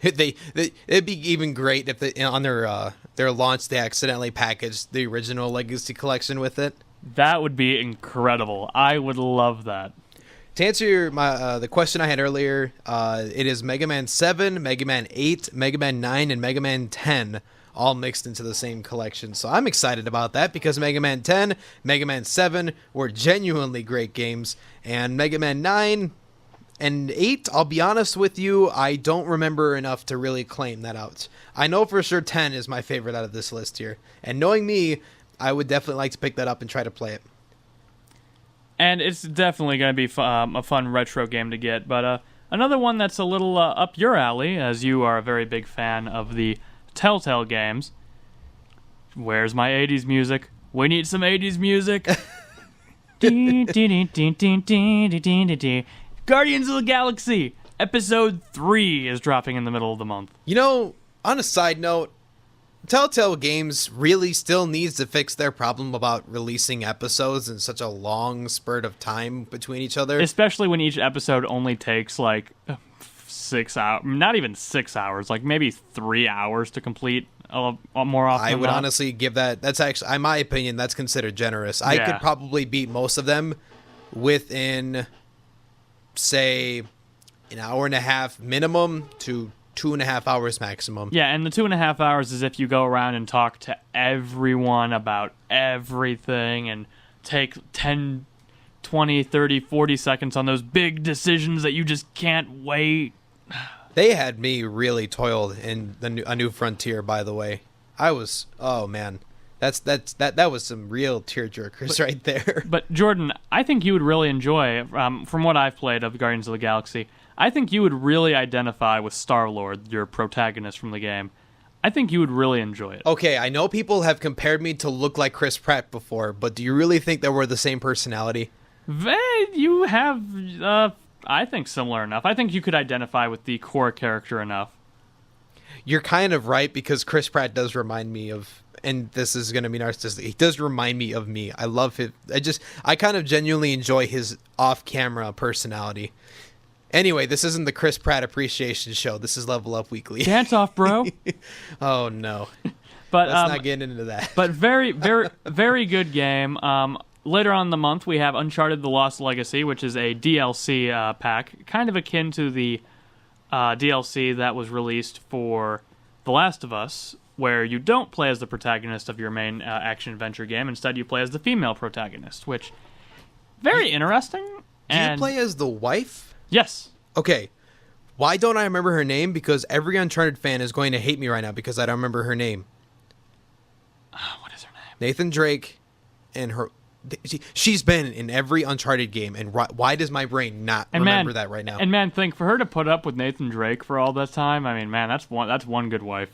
It'd be even great if on their launch they accidentally packaged the original Legacy Collection with it. That would be incredible. I would love that. To answer the question I had earlier, it is Mega Man 7, Mega Man 8, Mega Man 9, and Mega Man 10 all mixed into the same collection. So I'm excited about that because Mega Man 10, Mega Man 7 were genuinely great games, and Mega Man 9 and 8, I'll be honest with you, I don't remember enough to really claim that out. I know for sure 10 is my favorite out of this list here, and knowing me, I would definitely like to pick that up and try to play it. And it's definitely going to be a fun retro game to get. But another one that's a little up your alley, as you are a very big fan of the Telltale games. Where's my 80s music? We need some 80s music. Guardians of the Galaxy Episode 3 is dropping in the middle of the month. On a side note, Telltale Games really still needs to fix their problem about releasing episodes in such a long spurt of time between each other. Especially when each episode only takes like 6 hours, not even 6 hours, like maybe 3 hours to complete more often. I would honestly give that's actually, in my opinion, that's considered generous. I could probably beat most of them within, say, an hour and a half minimum to 2.5 hours maximum. Yeah, and the 2.5 hours is if you go around and talk to everyone about everything and take 10, 20, 30, 40 seconds on those big decisions that you just can't wait. They had me really toiled in A New Frontier, by the way. Oh man. That was some real tearjerkers right there. But Jordan, I think you would really enjoy, from what I've played of Guardians of the Galaxy, I think you would really identify with Star-Lord, your protagonist from the game. I think you would really enjoy it. Okay, I know people have compared me to look like Chris Pratt before, but do you really think that we're the same personality? You have, I think, similar enough. I think you could identify with the core character enough. You're kind of right, because Chris Pratt does remind me of, and this is going to be narcissistic, he does remind me of me. I love him. I kind of genuinely enjoy his off-camera personality. Anyway, this isn't the Chris Pratt appreciation show. This is Level Up Weekly. Dance off, bro. Oh, no. But let's not get into that. But very, very, very good game. Later on in the month, we have Uncharted: The Lost Legacy, which is a DLC pack, kind of akin to the DLC that was released for The Last of Us, where you don't play as the protagonist of your main action-adventure game. Instead, you play as the female protagonist, which very interesting. Do you play as the wife? Yes. Okay. Why don't I remember her name? Because every Uncharted fan is going to hate me right now because I don't remember her name. What is her name? Nathan Drake and her... She's been in every Uncharted game, and why does my brain not remember that right now? And man, for her to put up with Nathan Drake for all this time, I mean, man, that's one good wife.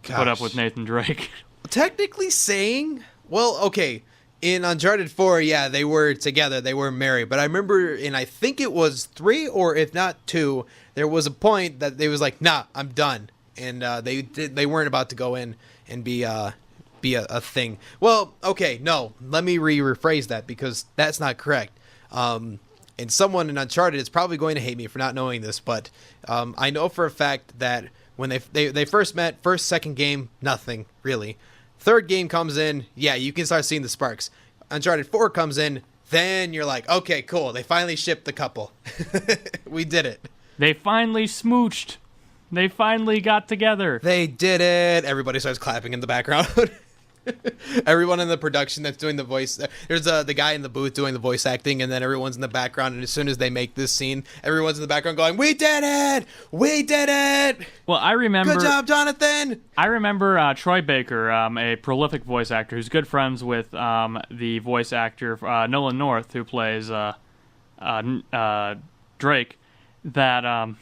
To put up with Nathan Drake. Technically saying, well, okay, in Uncharted 4, yeah, they were together, they were married, but I remember in, I think it was 3, or if not 2, there was a point that they was like, nah, I'm done, and they weren't about to go in and be a thing. Well, okay, no, let me rephrase that because that's not correct. And someone in Uncharted is probably going to hate me for not knowing this, but I know for a fact that when they first met, second game, nothing really. Third game comes in, yeah, you can start seeing the sparks. Uncharted 4 comes in, then you're like, okay, cool, they finally shipped the couple. We did it. They finally smooched. They finally got together. They did it. Everybody starts clapping in the background. Everyone in the production that's doing the voice, there's the guy in the booth doing the voice acting, and then everyone's in the background, and as soon as they make this scene, everyone's in the background going, we did it, we did it. Well, I remember, good job, Jonathan. I remember Troy Baker, a prolific voice actor who's good friends with the voice actor Nolan North, who plays Drake, that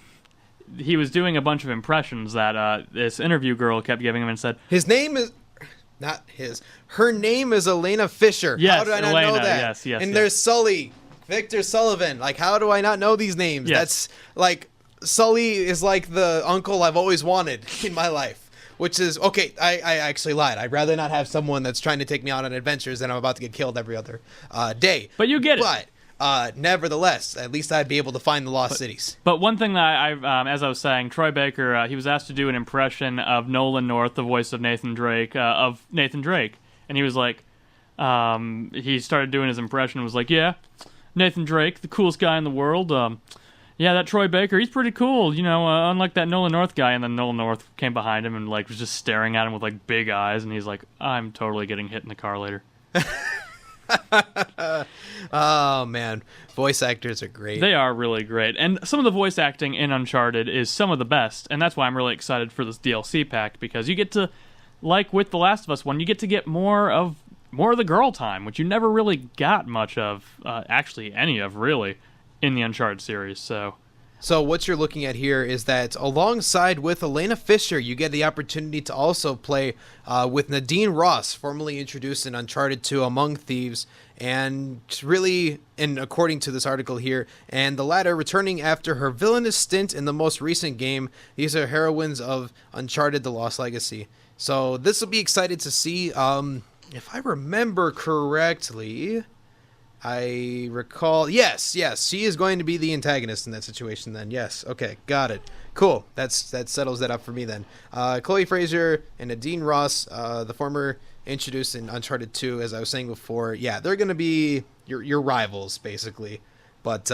he was doing a bunch of impressions that this interview girl kept giving him and said his name is not his. Her name is Elena Fisher. Yes, how do I not Elena, know that? Yes. And there's Sully, Victor Sullivan. Like, how do I not know these names? Yes. That's like Sully is like the uncle I've always wanted in my life. Which is okay. I actually lied. I'd rather not have someone that's trying to take me out on adventures and I'm about to get killed every other day. But you get it. But nevertheless, at least I'd be able to find the lost cities. But one thing that I as I was saying, Troy Baker, he was asked to do an impression of Nolan North, the voice of Nathan Drake, and he was like, he started doing his impression and was like, yeah, Nathan Drake, the coolest guy in the world. Yeah, that Troy Baker, he's pretty cool, unlike that Nolan North guy. And then Nolan North came behind him and like was just staring at him with like big eyes, and he's like, I'm totally getting hit in the car later. Oh man, voice actors are great. They are really great, and some of the voice acting in Uncharted is some of the best, and that's why I'm really excited for this DLC pack, because you get to, like with the Last of Us one, you get to get more of the girl time, which you never really got much of, actually any of really, in the Uncharted series. So what you're looking at here is that alongside with Elena Fisher, you get the opportunity to also play with Nadine Ross, formerly introduced in Uncharted 2 Among Thieves, and really, and according to this article here, and the latter returning after her villainous stint in the most recent game. These are heroines of Uncharted: The Lost Legacy. So this will be excited to see. If I remember correctly, I recall, yes, she is going to be the antagonist in that situation then. Yes, okay, got it. Cool, that settles that up for me then. Chloe Fraser and Nadine Ross, the former introduced in Uncharted 2, as I was saying before, yeah, they're going to be your rivals, basically. But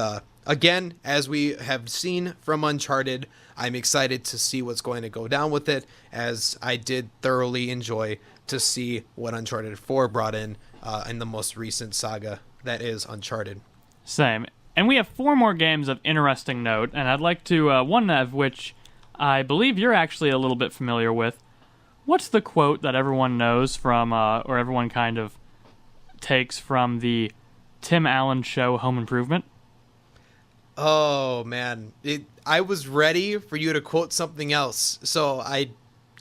again, as we have seen from Uncharted, I'm excited to see what's going to go down with it, as I did thoroughly enjoy to see what Uncharted 4 brought in the most recent saga that is Uncharted. Same. And we have 4 more games of interesting note, and I'd like to, one of which I believe you're actually a little bit familiar with. What's the quote that everyone knows from, or everyone kind of takes from the Tim Allen show Home Improvement? Oh, man. I was ready for you to quote something else, so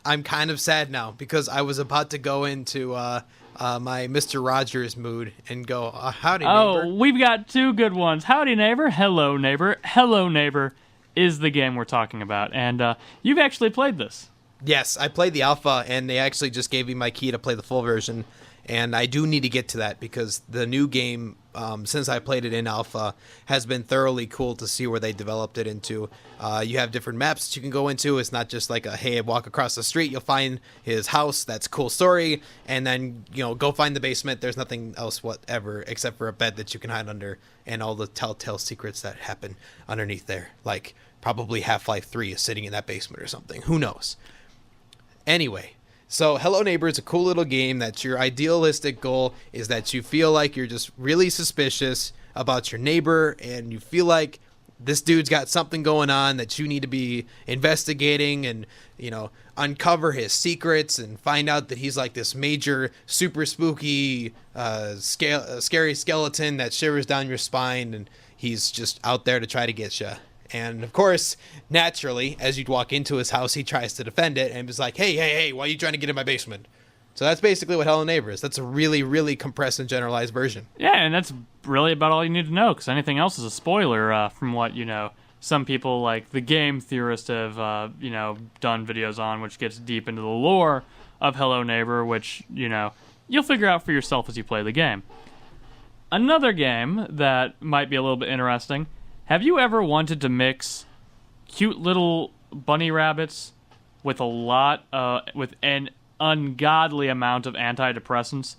I'm kind of sad now, because I was about to go into my Mr. Rogers mood and go, howdy, neighbor. Oh, we've got 2 good ones. Howdy, neighbor. Hello, neighbor. Hello, neighbor is the game we're talking about. And you've actually played this. Yes, I played the alpha, and they actually just gave me my key to play the full version. And I do need to get to that, because the new game, since I played it in alpha, has been thoroughly cool to see where they developed it into. You have different maps that you can go into. It's not just like hey, walk across the street, you'll find his house. That's a cool story. And then, go find the basement. There's nothing else whatever except for a bed that you can hide under and all the telltale secrets that happen underneath there. Like probably Half-Life 3 is sitting in that basement or something. Who knows? Anyway. So, Hello Neighbor is a cool little game that your idealistic goal is that you feel like you're just really suspicious. about your neighbor and you feel like this dude's got something going on that you need to be investigating and, uncover his secrets and find out that he's like this major, super spooky, scary skeleton that shivers down your spine, and he's just out there to try to get you. And of course, naturally, as you'd walk into his house, he tries to defend it and is like, hey, why are you trying to get in my basement? So that's basically what Hello Neighbor is. That's a really, really compressed and generalized version. Yeah, and that's really about all you need to know, because anything else is a spoiler from what, some people like the game theorists have, done videos on, which gets deep into the lore of Hello Neighbor, which, you'll figure out for yourself as you play the game. Another game that might be a little bit interesting, have you ever wanted to mix cute little bunny rabbits with with an ungodly amount of antidepressants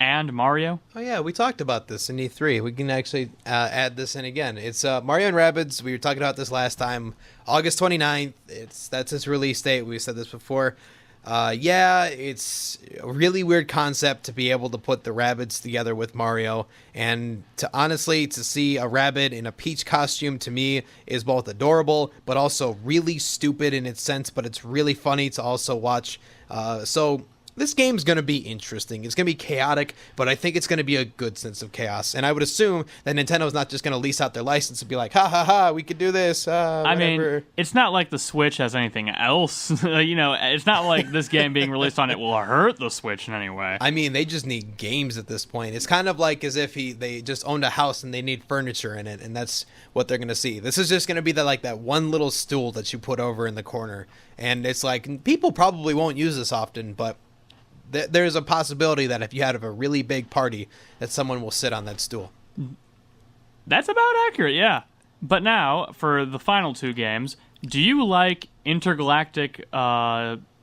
and Mario? Oh yeah, we talked about this in E3. We can actually add this in again. It's Mario and Rabbids. We were talking about this last time. August 29th. That's its release date. We said this before. It's a really weird concept to be able to put the Rabbids together with Mario, and to see a rabbit in a Peach costume to me is both adorable but also really stupid in its sense, but it's really funny to also watch. So this game's going to be interesting. It's going to be chaotic, but I think it's going to be a good sense of chaos. And I would assume that Nintendo's not just going to lease out their license and be like, ha ha ha, we could do this. I mean, it's not like the Switch has anything else. It's not like this game being released on it will hurt the Switch in any way. I mean, they just need games at this point. It's kind of like as if they just owned a house and they need furniture in it, and that's what they're going to see. This is just going to be that one little stool that you put over in the corner. And it's like, people probably won't use this often, but there's a possibility that if you had a really big party, that someone will sit on that stool. That's about accurate, yeah. But now, for the final two games, do you like intergalactic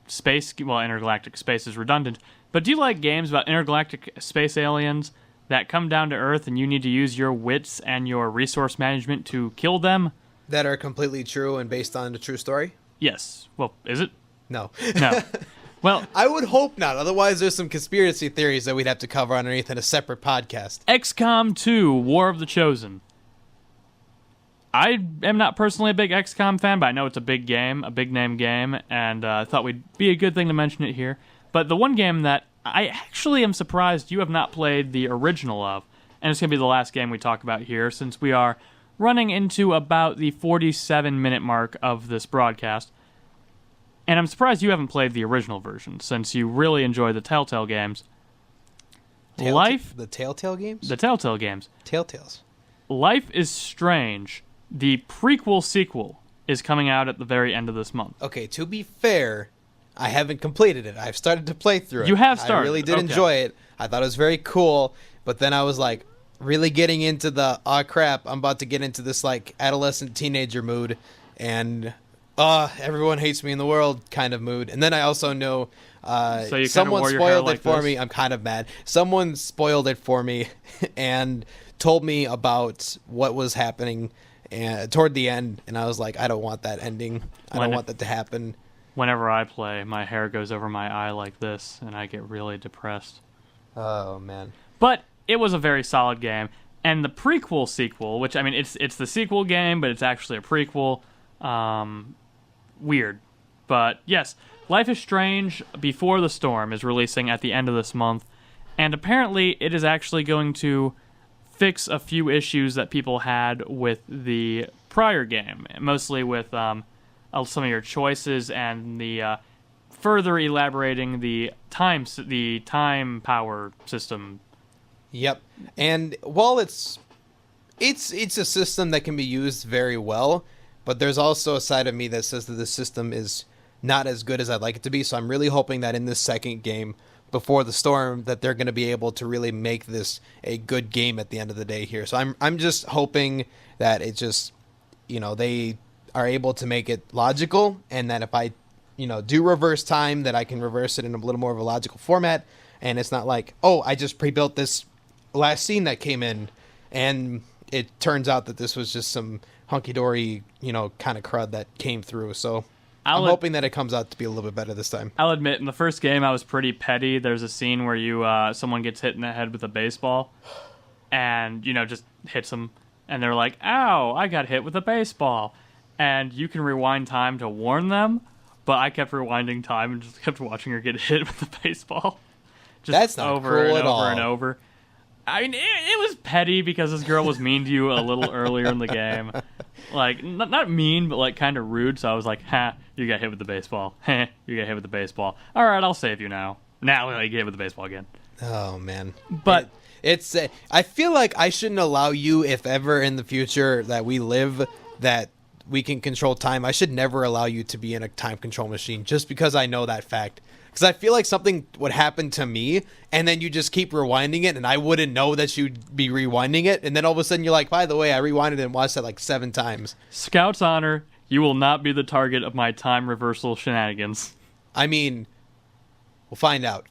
space... Well, intergalactic space is redundant. But do you like games about intergalactic space aliens that come down to Earth and you need to use your wits and your resource management to kill them? That are completely true and based on a true story? Yes. Well, is it? No. No. Well, I would hope not. Otherwise, there's some conspiracy theories that we'd have to cover underneath in a separate podcast. XCOM 2, War of the Chosen. I am not personally a big XCOM fan, but I know it's a big game, a big name game, and I thought we'd be a good thing to mention it here. But the one game that I actually am surprised you have not played the original of, and it's going to be the last game we talk about here, since we are running into about the 47-minute mark of this broadcast. And I'm surprised you haven't played the original version, since you really enjoy the Telltale games. The Telltale games? The Telltale games. Telltales. Life is Strange, the prequel sequel, is coming out at the very end of this month. Okay, to be fair, I haven't completed it. I've started to play through it. You have started? I really did enjoy it. I thought it was very cool, but then I was like, really getting into the, crap, I'm about to get into this like adolescent teenager mood, and... everyone hates me in the world kind of mood. And then I also know someone spoiled it for me. I'm kind of mad. Someone spoiled it for me and told me about what was happening toward the end. And I was like, I don't want that ending. I don't want that to happen. Whenever I play, my hair goes over my eye like this, and I get really depressed. Oh, man. But it was a very solid game. And the prequel sequel, which, I mean, it's the sequel game, but it's actually a prequel. Weird. But yes, Life is Strange Before the Storm is releasing at the end of this month, and apparently it is actually going to fix a few issues that people had with the prior game, mostly with some of your choices and the further elaborating the time power system. Yep. And while it's a system that can be used very well, but there's also a side of me that says that the system is not as good as I'd like it to be. So I'm really hoping that in this second game, Before the Storm, that they're going to be able to really make this a good game at the end of the day here. So I'm just hoping that it just, they are able to make it logical, and that if I, do reverse time, that I can reverse it in a little more of a logical format. And it's not like, oh, I just pre-built this last scene that came in, and it turns out that this was just some hunky-dory, kind of crud that came through. So I'm hoping that it comes out to be a little bit better this time. I'll admit, in the first game, I was pretty petty. There's a scene where someone gets hit in the head with a baseball. and, just hits them, and they're like, ow, I got hit with a baseball. And you can rewind time to warn them, but I kept rewinding time and just kept watching her get hit with the baseball. Just That's not over cruel and at over all. and over. I mean, it was petty because this girl was mean to you a little earlier in the game. Like, not mean, but, like, kind of rude. So I was like, ha, you got hit with the baseball. Heh, you got hit with the baseball. All right, I'll save you now. Now you get hit with the baseball again. Oh, man. But It's I feel like I shouldn't allow you, if ever in the future that we live, that we can control time. I should never allow you to be in a time control machine just because I know that fact. Because I feel like something would happen to me, and then you just keep rewinding it, and I wouldn't know that you'd be rewinding it, and then all of a sudden you're like, by the way, I rewinded and watched that like 7 times. Scout's honor, you will not be the target of my time reversal shenanigans. I mean, we'll find out.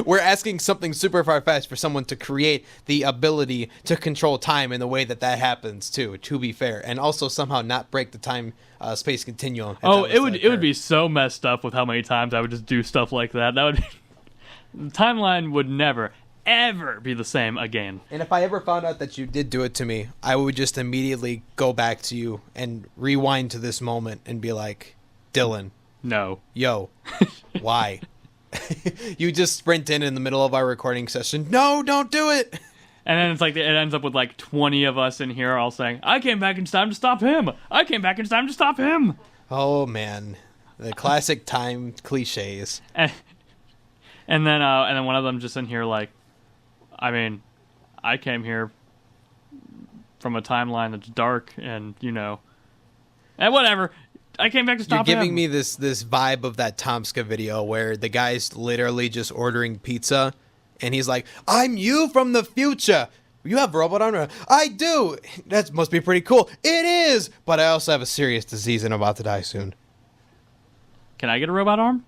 We're asking something super far-fetched for someone to create the ability to control time in the way that happens, too, to be fair. And also somehow not break the time-space continuum. Oh, it would be so messed up with how many times I would just do stuff like that. That would be... The timeline would never, ever be the same again. And if I ever found out that you did do it to me, I would just immediately go back to you and rewind to this moment and be like, Dylan, No. yo, why? You just sprint in the middle of our recording session. No, don't do it. And then it's like it ends up with like 20 of us in here all saying, I came back in time to stop him. I came back in time to stop him. Oh, man. The classic time cliches. And then one of them just in here like, I mean, I came here from a timeline that's dark and, and whatever. I came back to stop him. You're giving me this vibe of that Tomska video where the guy's literally just ordering pizza, and he's like, I'm you from the future. You have a robot arm? I do. That must be pretty cool. It is. But I also have a serious disease and I'm about to die soon. Can I get a robot arm?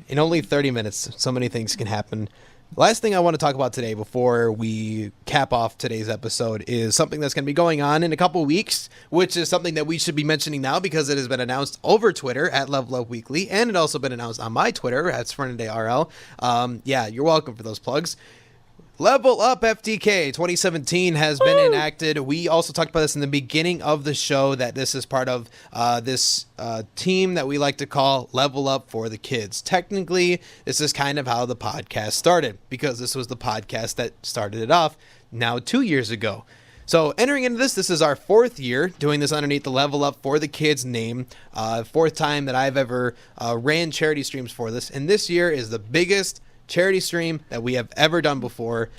In only 30 minutes, so many things can happen. Last thing I want to talk about today before we cap off today's episode is something that's going to be going on in a couple weeks, which is something that we should be mentioning now because it has been announced over Twitter at Level Up Weekly, and it also been announced on my Twitter at SfernandayRL. Yeah, you're welcome for those plugs. Level Up FTK 2017 has been enacted. We also talked about this in the beginning of the show, that this is part of this team that we like to call Level Up for the Kids. Technically, this is kind of how the podcast started, because this was the podcast that started it off now 2 years ago. So entering into this is our 4th year doing this underneath the Level Up for the Kids name. 4th time that I've ever ran charity streams for this. And this year is the biggest charity stream that we have ever done before.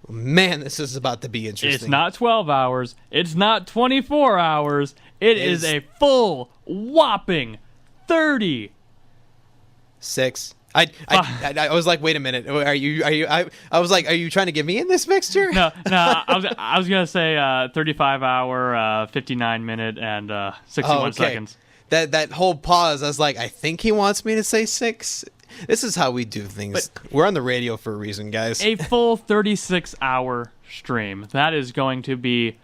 Man, this is about to be interesting. It's not 12 hours. It's not 24 hours. It is a full whopping 36. I was like, wait a minute. Are you? I was like, are you trying to get me in this mixture? No. I was gonna say 35 hour, 59 minute, and 61 seconds. That whole pause, I was like, I think he wants me to say 6. This is how we do things. But we're on the radio for a reason, guys. A full 36-hour stream. That is going to be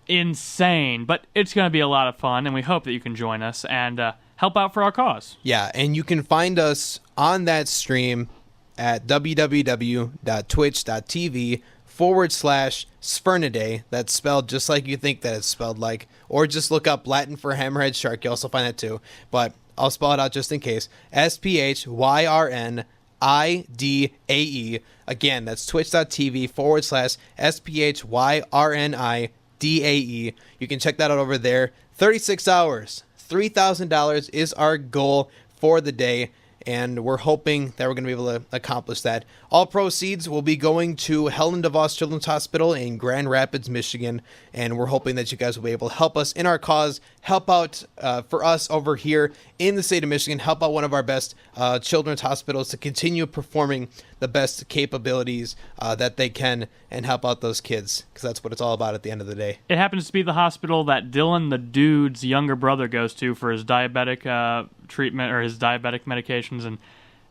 insane, but it's going to be a lot of fun, and we hope that you can join us and help out for our cause. Yeah, and you can find us on that stream at www.twitch.tv/Sfernaday. That's spelled just like you think that it's spelled like. Or just look up Latin for hammerhead shark. You'll also find that too. But I'll spell it out just in case. SPHYRNIDAE. Again, that's twitch.tv/SPHYRNIDAE. You can check that out over there. 36 hours. $3,000 is our goal for the day, and we're hoping that we're going to be able to accomplish that. All proceeds will be going to Helen DeVos Children's Hospital in Grand Rapids, Michigan, and we're hoping that you guys will be able to help us in our cause, help out for us over here in the state of Michigan, help out one of our best children's hospitals to continue performing the best capabilities that they can, and help out those kids, because that's what it's all about at the end of the day. It happens to be the hospital that Dylan, the dude's younger brother, goes to for his diabetic treatment or his diabetic medications, and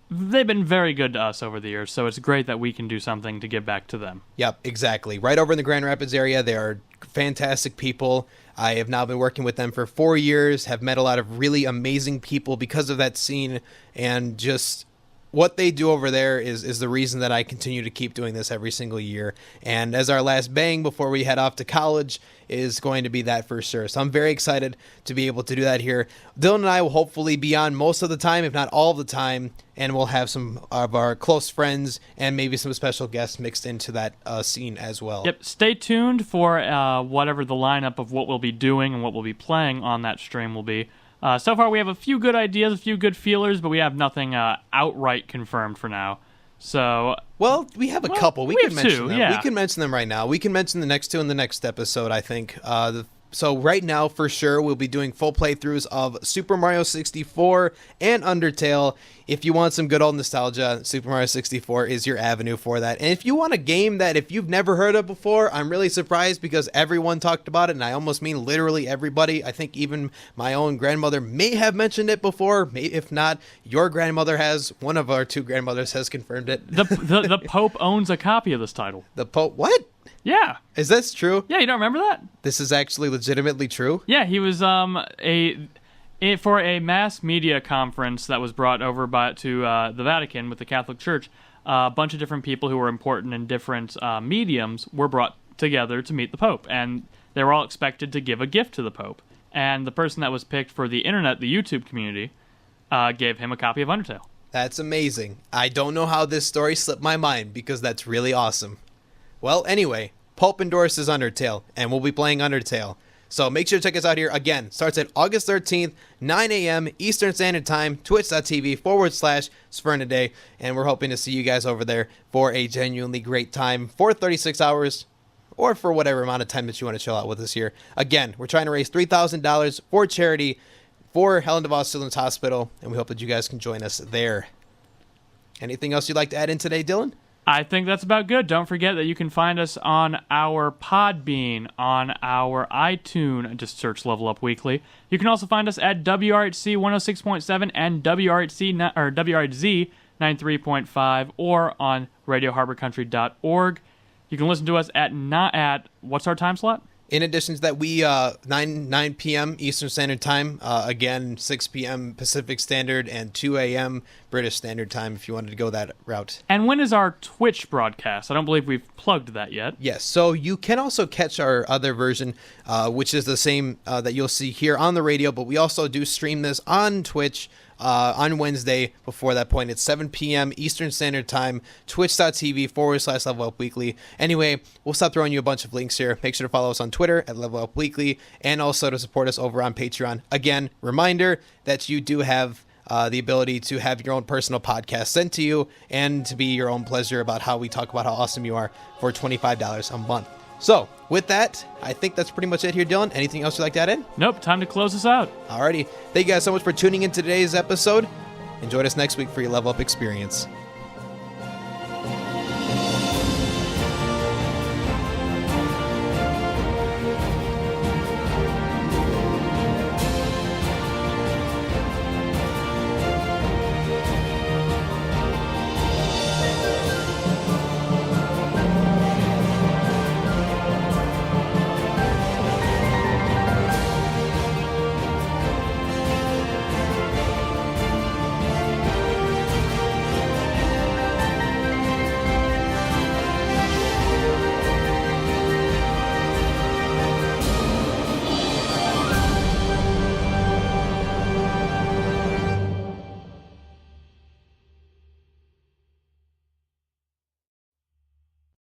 they've been very good to us over the years, so it's great that we can do something to give back to them. Yep, exactly. Right over in the Grand Rapids area, they are fantastic people. I have now been working with them for 4 years, have met a lot of really amazing people because of that scene, and just what they do over there is the reason that I continue to keep doing this every single year. And as our last bang before we head off to college is going to be that for sure. So I'm very excited to be able to do that here. Dylan and I will hopefully be on most of the time, if not all of the time, and we'll have some of our close friends and maybe some special guests mixed into that scene as well. Yep, stay tuned for whatever the lineup of what we'll be doing and what we'll be playing on that stream will be. So far, we have a few good ideas, a few good feelers, but we have nothing outright confirmed for now. So, well, we have a couple. We can mention two, them. yeah. We can mention them right now. We can mention the next two in the next episode, I think. So right now, for sure, we'll be doing full playthroughs of Super Mario 64 and Undertale. If you want some good old nostalgia, Super Mario 64 is your avenue for that. And if you want a game that if you've never heard of before, I'm really surprised because everyone talked about it, and I almost mean literally everybody. I think even my own grandmother may have mentioned it before. If not, your grandmother has. One of our two grandmothers has confirmed it. The Pope owns a copy of this title. The Pope? What? Yeah. Is this true? Yeah, you don't remember that? This is actually legitimately true? Yeah, he was for a mass media conference that was brought over to the Vatican with the Catholic Church. A bunch of different people who were important in different mediums were brought together to meet the Pope, and they were all expected to give a gift to the Pope. And the person that was picked for the internet, the YouTube community, gave him a copy of Undertale. That's amazing. I don't know how this story slipped my mind because that's really awesome. Well, anyway, Pope endorses Undertale, and we'll be playing Undertale. So make sure to check us out here. Again, starts at August 13th, 9 a.m. Eastern Standard Time, twitch.tv/Sfernaday, and we're hoping to see you guys over there for a genuinely great time for 36 hours, or for whatever amount of time that you want to chill out with us here. Again, we're trying to raise $3,000 for charity for Helen DeVos Children's Hospital, and we hope that you guys can join us there. Anything else you'd like to add in today, Dylan? I think that's about good. Don't forget that you can find us on our Podbean, on our iTunes. Just search Level Up Weekly. You can also find us at WRHC 106.7 and WRHZ 93.5, or on RadioHarborCountry.org. You can listen to us at what's our time slot? In addition to that, we 9 p.m. Eastern Standard Time, again 6 p.m. Pacific Standard and 2 a.m. British Standard Time if you wanted to go that route. And when is our Twitch broadcast? I don't believe we've plugged that yet. Yes, so you can also catch our other version, which is the same that you'll see here on the radio, but we also do stream this on Twitch on Wednesday. Before that point, it's 7 p.m. Eastern Standard Time, twitch.tv/Level Up Weekly. Anyway, we'll stop throwing you a bunch of links here. Make sure to follow us on Twitter at Level Up Weekly, and also to support us over on Patreon. Again, reminder that you do have the ability to have your own personal podcast sent to you and to be your own pleasure about how we talk about how awesome you are for $25 a month. So, with that, I think that's pretty much it here, Dylan. Anything else you'd like to add in? Nope, time to close this out. Alrighty. Thank you guys so much for tuning in to today's episode. Enjoy us next week for your Level Up experience.